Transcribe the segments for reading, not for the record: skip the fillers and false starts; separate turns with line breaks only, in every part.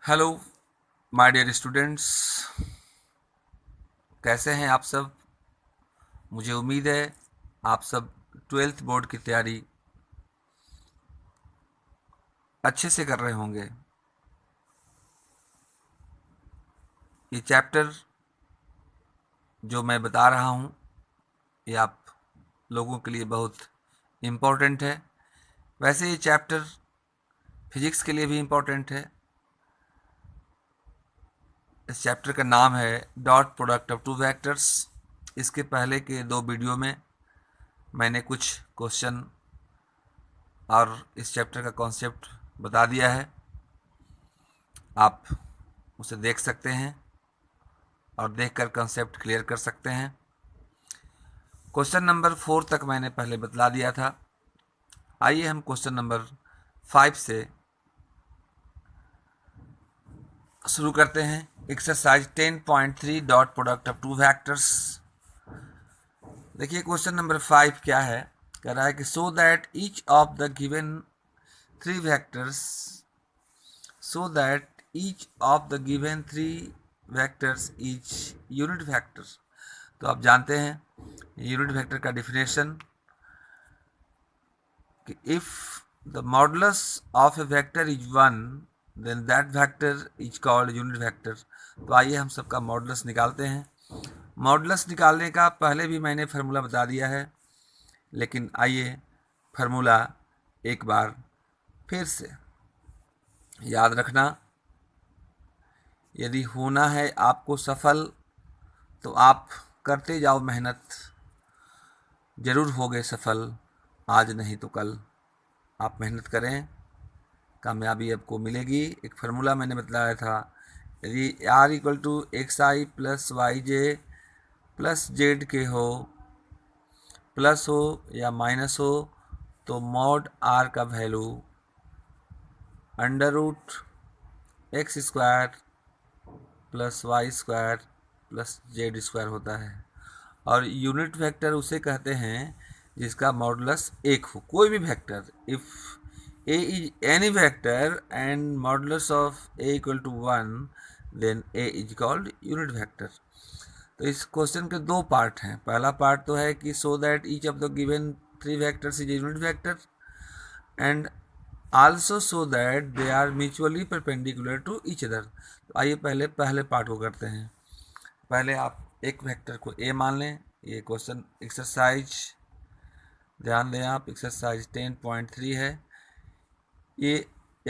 Hello my dear students, कैसे हैं आप सब। मुझे उम्मीद है आप सब ट्वेल्थ बोर्ड की तैयारी अच्छे से कर रहे होंगे। ये चैप्टर जो मैं बता रहा हूँ ये आप लोगों के लिए बहुत इम्पोर्टेंट है। वैसे ये चैप्टर फिजिक्स के लिए भी इम्पोर्टेंट है। इस चैप्टर का नाम है dot product of two vectors. इसके पहले के 2 वीडियो में मैंने कुछ क्वेश्चन और इस चैप्टर का कॉन्सेप्ट बता दिया है, आप उसे देख सकते हैं और देखकर कंसेप्ट क्लियर कर सकते हैं। क्वेश्चन नंबर 4 तक मैंने पहले बतला दिया था। आइए हम क्वेश्चन नंबर 5 से शुरू करते हैं। Exercise 10.3 dot product of two factors. देखिए क्वेश्चन नंबर 5 क्या है, कह रहा है कि so that each of the given 3 vectors is unit vector. तो आप जानते हैं यूनिट वेक्टर का डिफिनेशन कि if the modulus of A vector is 1 then that vector is called unit vector. तो आइए हम सबका मॉडुलस निकालते हैं। मॉडुलस निकालने का पहले भी मैंने फार्मूला बता दिया है, लेकिन आइए फार्मूला एक बार फिर से याद रखना। यदि होना है आपको सफल तो आप करते जाओ मेहनत, ज़रूर होगे सफल। आज नहीं तो कल आप मेहनत करें, कामयाबी आपको मिलेगी। एक फार्मूला मैंने बताया था, यदि r equal to X I plus Y J plus Z के हो, प्लस हो या माइनस हो, तो मॉड r का value under root x square plus Y square plus Z square होता है। और यूनिट वेक्टर उसे कहते हैं जिसका मॉडुलस 1 हो। कोई भी vector, if a is any vector and modulus of a equal to 1 then a is called unit vector। तो इस क्वेश्चन के 2 पार्ट हैं। पहला पार्ट तो है कि so that each of the given 3 vectors is unit vector and also so that they are mutually perpendicular to each other. तो आइए पहले पार्ट को करते हैं। पहले आप एक वेक्टर को a मान लें। ये क्वेश्चन एक्सरसाइज, ध्यान दें आप, एक्सरसाइज 10.3 है। ये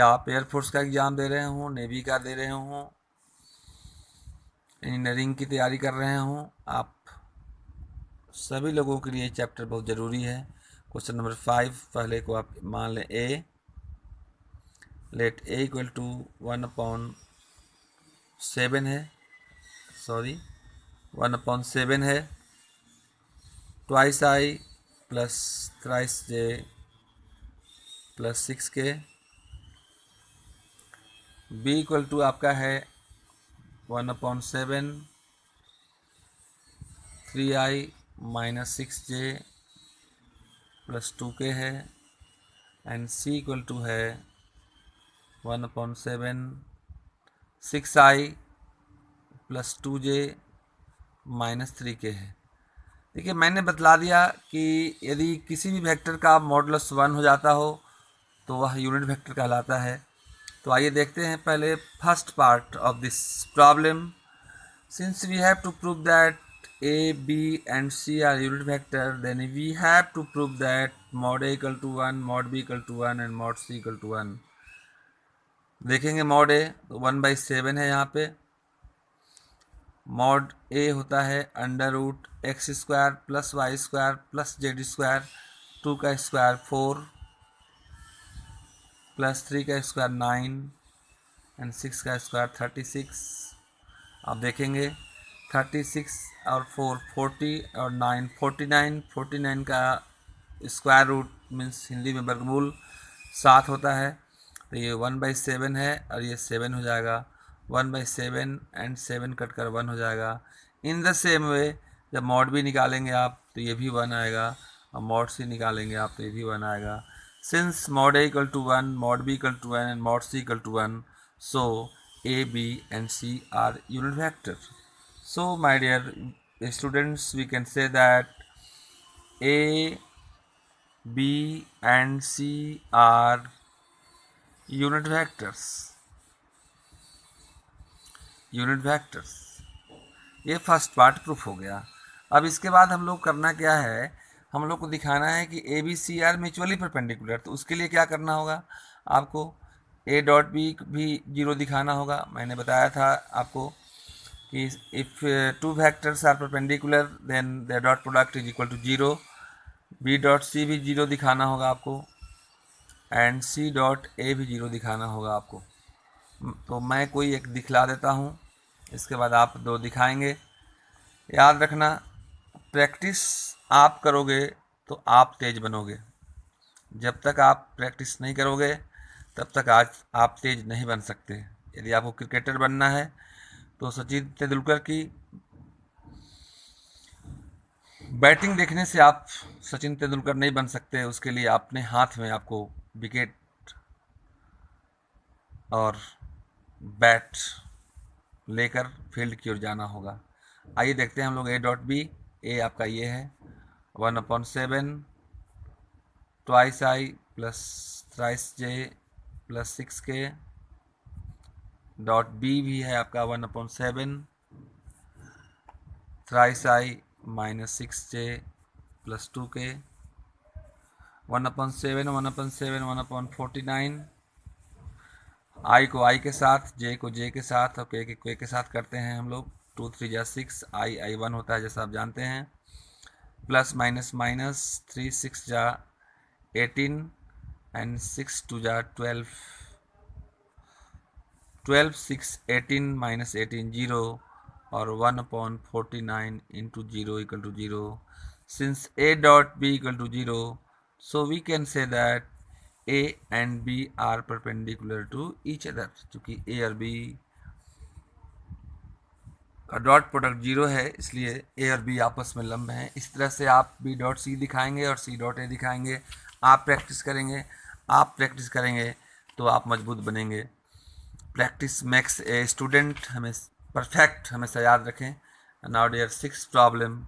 आप एयरफोर्स का एग्ज़ाम दे रहे हों, नेवी का दे रहे हों, इंजीनियरिंग की तैयारी कर रहे हों, आप सभी लोगों के लिए चैप्टर बहुत ज़रूरी है। क्वेश्चन नंबर 5 पहले को आप मान लें a, let a equal to 1/7 है, 1/7 है, twice i plus thrice j plus 6k। b equal to आपका है 1/7 3i minus 6j plus 2k है, एंड c इक्वल टू है 1/7 6i plus 2j minus 3k है। देखिए मैंने बतला दिया कि यदि किसी भी वेक्टर का मॉडुलस 1 हो जाता हो तो वह यूनिट वेक्टर कहलाता है। तो आइए देखते हैं पहले first part of this problem. Since we have to prove that a, b and c are unit vector, then we have to prove that mod a equal to 1, mod b equal to 1 and mod c equal to 1। देखेंगे mod a 1/7 है, यहाँ पे mod a होता है under root x square plus Y square plus Z square, 2 का square 4 plus 3 का square 9 and 6 का square 36। आप देखेंगे 36 और 4 40 और 9 49 का स्क्वायर रूट मीन्स हिंदी में वर्गमूल 7 होता है। तो ये 1/7 है और ये 7 हो जाएगा। 1/7 एंड 7 कट कर 1 हो जाएगा। इन द सेम वे जब मॉड भी निकालेंगे आप तो ये भी 1 आएगा, और मॉड सी निकालेंगे आप तो ये भी 1 आएगा। Since mod a equal to 1, mod b equal to 1 and mod c equal to 1, so A, B and C are unit vector. So my dear students, we can say that A, B and C are unit vectors. Unit vectors, ये first part proof हो गया। अब इसके बाद हम लोग करना क्या है, हम लोग को दिखाना है कि a b c are mutually perpendicular. तो उसके लिए क्या करना होगा, आपको ए डॉट बी भी जीरो दिखाना होगा। मैंने बताया था आपको कि if two vectors are perpendicular then their dot product is equal to zero. B dot c भी जीरो दिखाना होगा आपको, एंड सी डॉट ए भी जीरो दिखाना होगा आपको। तो मैं कोई एक दिखला देता हूँ, इसके बाद आप दो दिखाएंगे। याद रखना, प्रैक्टिस आप करोगे तो आप तेज बनोगे। जब तक आप प्रैक्टिस नहीं करोगे तब तक आज आप तेज नहीं बन सकते। यदि आपको क्रिकेटर बनना है तो सचिन तेंदुलकर की बैटिंग देखने से आप सचिन तेंदुलकर नहीं बन सकते। उसके लिए अपने हाथ में आपको विकेट और बैट लेकर फील्ड की ओर जाना होगा। आइए देखते हैं हम लोग ए डॉट बी। ए आपका ये है 1/7 ट्वाइस आई plus thrice j plus 6k। Dot b भी है आपका 1/7 thrice i minus 6j plus 2k। 1/7 1/7 1/49। I को आई के साथ, जे को जे के साथ और के के साथ करते हैं हम लोग। 2 3 जा 6, आई 1 होता है जैसा आप जानते हैं। प्लस माइनस माइनस 3 6 जा 18 एंड 6 2 जा 12। 12 6 18 माइनस 18 0 और 1/49 into 0 equal to 0। Since a dot b equal to 0, so we can say that A and B are perpendicular to each other। चूँकि A और B का डॉट प्रोडक्ट जीरो है, इसलिए A और B आपस में लंब हैं। इस तरह से आप B डॉट C दिखाएंगे और C डॉट A दिखाएंगे। आप प्रैक्टिस करेंगे तो आप मजबूत बनेंगे। प्रैक्टिस मेक्स ए स्टूडेंट, हमें परफेक्ट हमेशा याद रखें। Now dear 6 problem.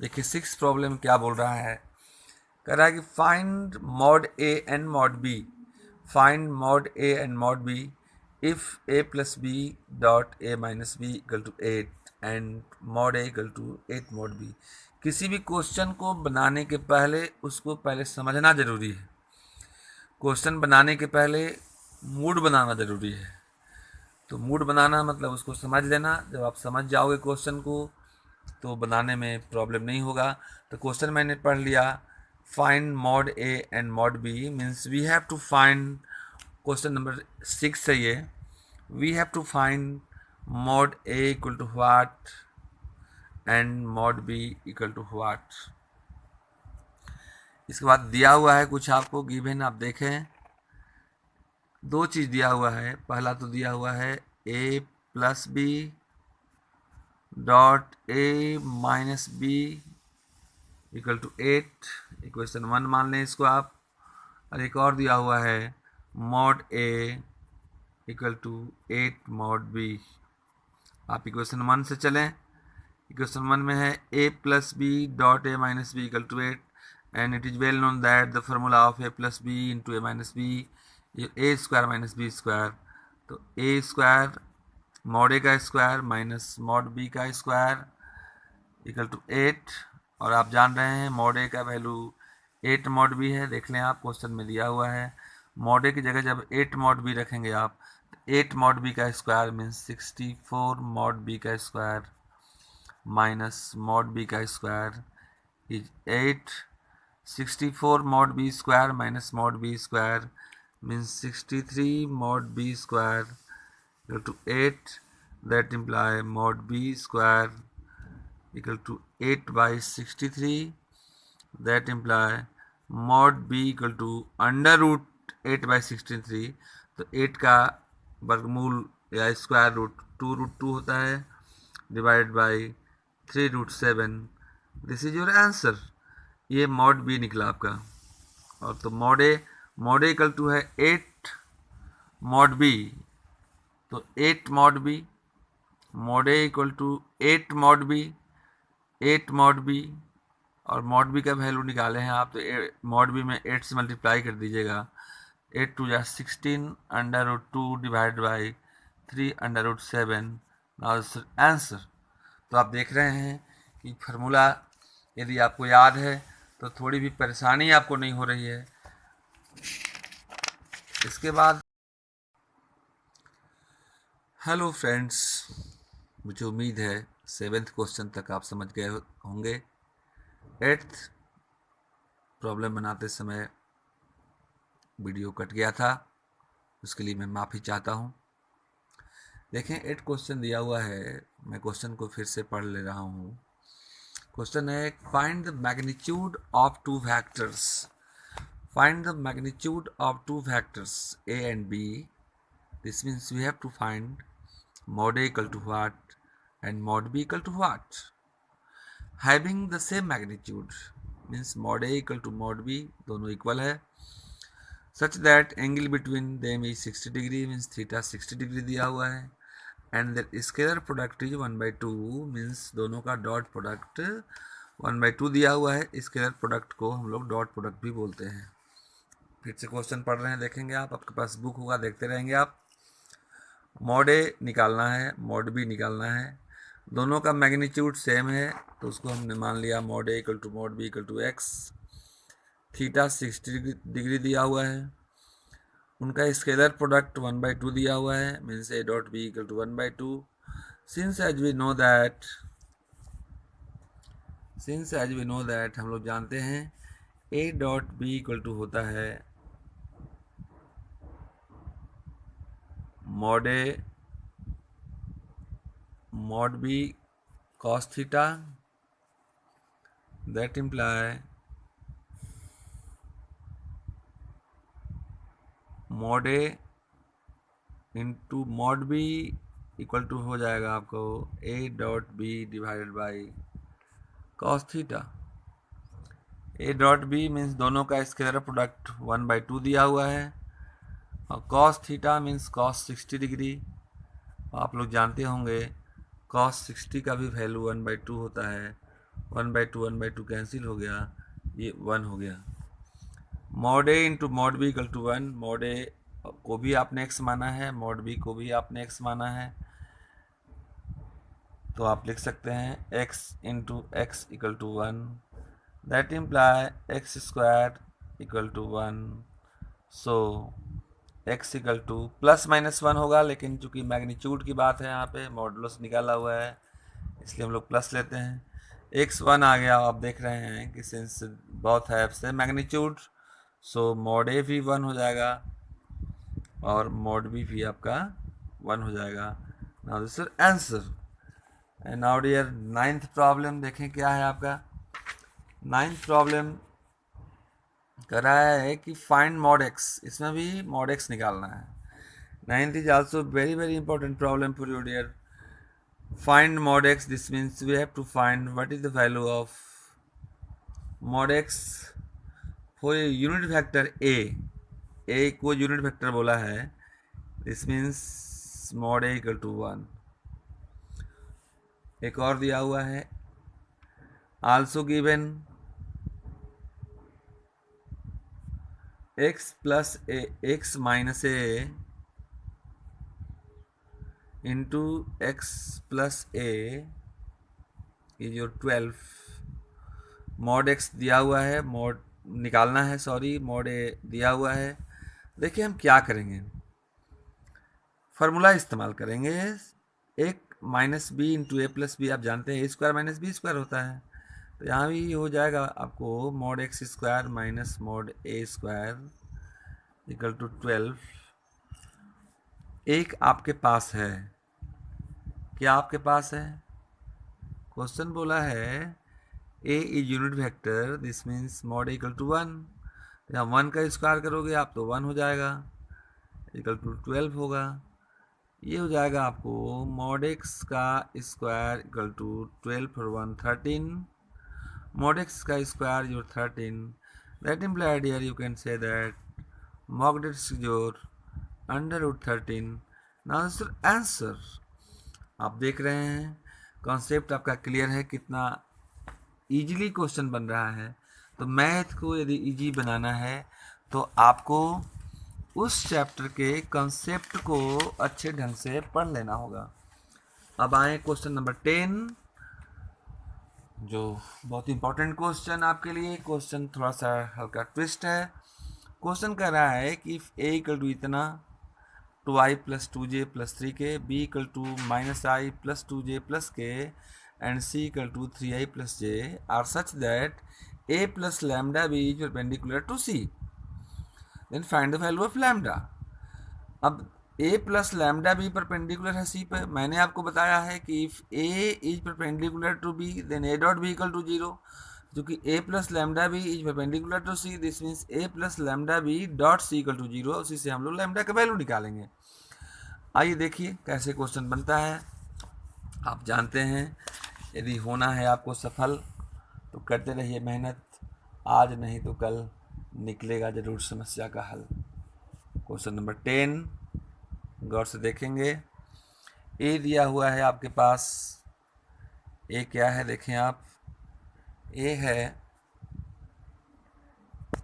देखिए 6 प्रॉब्लम क्या बोल रहा है, कह रहा है कि find mod a and mod b. Find mod a and mod b if a plus B dot A minus B equal to 8 and mod A equal to 8 mod b. किसी भी क्वेश्चन को बनाने के पहले उसको पहले समझना ज़रूरी है। क्वेश्चन बनाने के पहले मूड बनाना ज़रूरी है। तो मूड बनाना मतलब उसको समझ लेना। जब आप समझ जाओगे क्वेश्चन को तो बनाने में प्रॉब्लम नहीं होगा। तो क्वेश्चन मैंने पढ़ लिया, find mod a and mod b means we have to find, question number 6 है ये, we have to find mod A equal to what and mod B equal to what. इसके बाद दिया हुआ है कुछ आपको गिवन, आप देखें दो चीज़ दिया हुआ है। पहला तो दिया हुआ है A plus B dot A minus B equal to 8, equation 1 मान लें इसको आप। और एक और दिया हुआ है mod A equal to 8 mod B. आप इक्वेशन 1 से चलें। इक्वेशन 1 में है A plus B dot A minus B equal to 8 and it is well known that the formula of A plus B into A minus B A square minus B square. तो A square mod A का square minus mod B का square equal to 8। और आप जान रहे हैं mod A का value 8 mod B है। देख लें आप, क्वेश्चन में दिया हुआ है मॉड ए की जगह जब 8 मॉड बी रखेंगे आप, तो 8 मॉड बी का स्क्वायर मीन्स 64 मॉड बी का स्क्वायर माइनस मॉड बी का square is 8। 64 mod b square minus mod b square means 63 mod b square equal to 8। That imply mod b square equal to 8 by 63। that imply mod b equal to under root 8 by 63। तो 8 का वर्गमूल या square root 2√2 होता है divide by 3√7। This is your answer. ये mod B निकला आपका। और तो मॉड ए इक्वल टू है 8 मॉड बी, तो 8 mod b, mod A equal to 8 mod b, 8 mod b, और मॉड बी का वैल्यू निकाले हैं आप, तो मॉड बी में 8 से मल्टीप्लाई कर दीजिएगा। 8 टू जा 16 under root 2 divide by 3 under root 7। Now answer. तो आप देख रहे हैं कि फार्मूला यदि आपको याद है तो थोड़ी भी परेशानी आपको नहीं हो रही है। इसके बाद हेलो फ्रेंड्स, मुझे उम्मीद है 7th क्वेश्चन तक आप समझ गए होंगे। 8th प्रॉब्लम बनाते समय वीडियो कट गया था, उसके लिए मैं माफ़ी चाहता हूँ। देखें 8 क्वेश्चन दिया हुआ है, मैं क्वेश्चन को फिर से पढ़ ले रहा हूँ। क्वेश्चन है find the magnitude of two factors. Find the magnitude of two factors a and b. This means we have to find mod a equal to what and mod b equal to what. Having the same magnitude means mod a equal to mod b, दोनों equal है, such that angle between them is 60 degree means theta 60 degree दिया हुआ है, and the scalar product is 1/2 means दोनों का dot product 1/2 दिया हुआ है। स्केलर प्रोडक्ट को हम लोग डॉट प्रोडक्ट भी बोलते हैं। फिर से क्वेश्चन पढ़ रहे हैं, देखेंगे आप, आपके पास बुक होगा, देखते रहेंगे आप। मॉड ए निकालना है, मॉड बी निकालना है, दोनों का मैग्नीट्यूड सेम है, तो उसको हमने मान लिया mod A equal to mod B equal to x. Theta 60 degree दिया हुआ है, उनका स्केलर प्रोडक्ट 1/2 दिया हुआ है means a dot b equal to 1/2। Since as we know that हम लोग जानते हैं a dot b equal to होता है mod a mod b cos theta, that imply mod a into mod b equal to हो जाएगा आपको a dot b divided by cos theta. a dot b means दोनों का scalar product 1/2 दिया हुआ है, और cos theta means cos 60 degree. आप लोग जानते होंगे cos 60 का भी वैल्यू 1/2 होता है। 1/2 कैंसिल हो गया, ये 1 हो गया। Mod A into mod B equal to 1। Mod A को भी आपने x माना है, मॉड बी को भी आपने x माना है, तो आप लिख सकते हैं x into x equal to 1, that imply x square equal to 1। So x equal to plus minus 1 होगा, लेकिन चूंकि मैग्नीट्यूड की बात है, यहाँ पे मॉडुलस निकाला हुआ है, इसलिए हम लोग प्लस लेते हैं। x1 आ गया, आप देख रहे हैं कि since both have same magnitude, so mod A भी 1 हो जाएगा और मॉड बी भी आपका 1 हो जाएगा। Now this is answer. And now dear 9th problem देखें क्या है आपका। 9th प्रॉब्लम कर रहा है कि फाइंड मॉड एक्स, इसमें भी मॉड एक्स निकालना है। 9th is also very very important problem for you dear. Find mod x, this means we have to find what is the value of mod x for unit vector a को unit vector बोला है, this means mod A equal to 1। एक और दिया हुआ है, also given x plus a x minus a into x plus a is your 12। Mod x दिया हुआ है, मॉड निकालना है, सॉरी मॉड ए दिया हुआ है। देखिए हम क्या करेंगे, फार्मूला इस्तेमाल करेंगे, एक minus b into a plus b, आप जानते हैं a square minus B square होता है, तो यहाँ भी हो जाएगा आपको mod x square minus mod a square equal to 12। एक आपके पास है, क्या आपके पास है, क्वेश्चन बोला है A is unit vector, this means mod equal to 1, यहाँ 1 का स्क्वायर करोगे आप तो 1 हो जाएगा, इक्वल टू 12 होगा। ये हो जाएगा आपको मॉड एक्स का square equal to 12 for 1 13, mod X का square your 13, that implied here you can say that mod X your under root 13 now answer. आप देख रहे हैं कॉन्सेप्ट आपका क्लियर है, कितना इजीली क्वेश्चन बन रहा है। तो मैथ को यदि इजी बनाना है तो आपको उस चैप्टर के कॉन्सेप्ट को अच्छे ढंग से पढ़ लेना होगा। अब आए क्वेश्चन नंबर 10, जो बहुत इंपॉर्टेंट क्वेश्चन आपके लिए। क्वेश्चन थोड़ा सा हल्का ट्विस्ट है। क्वेश्चन कह रहा है कि ए इक्वल टू इतना 2i plus 2j plus 3k, b equal to minus I plus 2j plus k and c equal to 3i plus j are such that a plus lambda b is perpendicular to c, then find the value of lambda. अब a plus lambda b perpendicular है c पर। मैंने आपको बताया है कि if a is perpendicular to b then a dot b equal to 0, क्योंकि a plus lambda b is perpendicular to c, this means a plus lambda b dot c equal to 0। उसी से हम लोग लैम्डा का value निकालेंगे। आइए देखिए कैसे क्वेश्चन बनता है। आप जानते हैं यदि होना है आपको सफल तो करते रहिए मेहनत, आज नहीं तो कल निकलेगा जरूर समस्या का हल। क्वेश्चन नंबर 10 गौर से देखेंगे। ए दिया हुआ है आपके पास। ए क्या है देखें आप, ए है,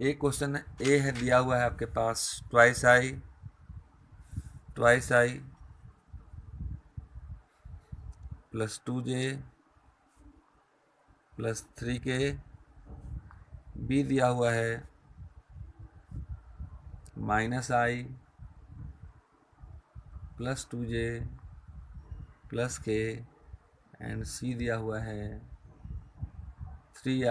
ए क्वेश्चन ए है दिया हुआ है आपके पास ट्वाइस आई plus 2j plus 3k, B दिया हुआ है minus I plus 2j plus k and C दिया हुआ है 3